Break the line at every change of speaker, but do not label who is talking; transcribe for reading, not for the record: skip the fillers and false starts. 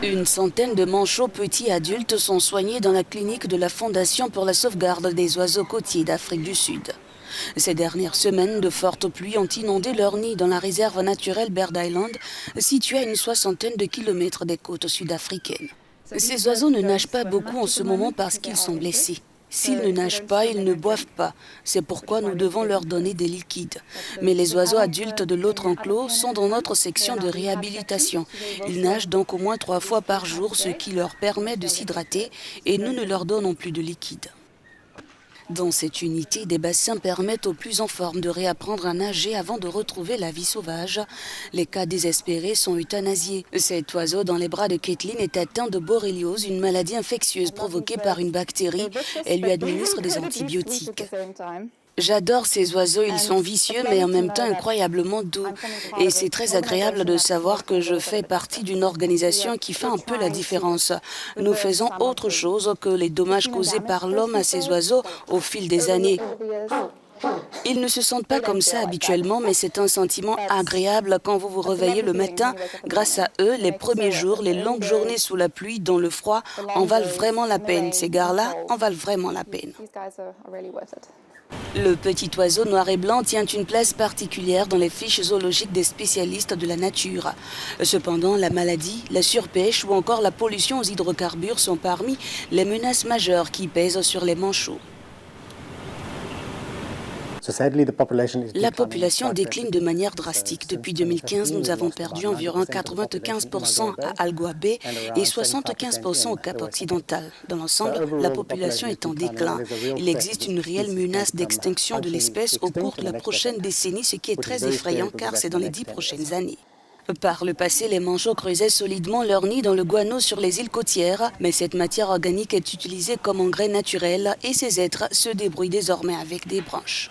Une centaine de manchots petits adultes sont soignés dans la clinique de la Fondation pour la sauvegarde des oiseaux côtiers d'Afrique du Sud. Ces dernières semaines, de fortes pluies ont inondé leur nid dans la réserve naturelle Bird Island, située à une soixantaine de kilomètres des côtes sud-africaines. Ces oiseaux ne nagent pas beaucoup en ce moment parce qu'ils sont blessés. S'ils ne nagent pas, ils ne boivent pas. C'est pourquoi nous devons leur donner des liquides. Mais les oiseaux adultes de l'autre enclos sont dans notre section de réhabilitation. Ils nagent donc au moins 3 fois par jour, ce qui leur permet de s'hydrater, et nous ne leur donnons plus de liquide. Dans cette unité, des bassins permettent aux plus en forme de réapprendre à nager avant de retrouver la vie sauvage. Les cas désespérés sont euthanasiés. Cet oiseau dans les bras de Caitlin est atteint de borréliose, une maladie infectieuse provoquée par une bactérie. Elle lui administre des antibiotiques. J'adore ces oiseaux, ils sont vicieux mais en même temps incroyablement doux. Et c'est très agréable de savoir que je fais partie d'une organisation qui fait un peu la différence. Nous faisons autre chose que les dommages causés par l'homme à ces oiseaux au fil des années. Ils ne se sentent pas comme ça habituellement, mais c'est un sentiment agréable quand vous vous réveillez le matin. Grâce à eux, les premiers jours, les longues journées sous la pluie, dans le froid, en valent vraiment la peine. Ces gars-là en valent vraiment la peine. Le petit oiseau noir et blanc tient une place particulière dans les fiches zoologiques des spécialistes de la nature. Cependant, la maladie, la surpêche ou encore la pollution aux hydrocarbures sont parmi les menaces majeures qui pèsent sur les manchots. La population décline de manière drastique. Depuis 2015, nous avons perdu environ 95% à Algoa Bay et 75% au Cap Occidental. Dans l'ensemble, la population est en déclin. Il existe une réelle menace d'extinction de l'espèce au cours de la prochaine décennie, ce qui est très effrayant car c'est dans les 10 prochaines années. Par le passé, les manchots creusaient solidement leur nid dans le guano sur les îles côtières, mais cette matière organique est utilisée comme engrais naturel et ces êtres se débrouillent désormais avec des branches.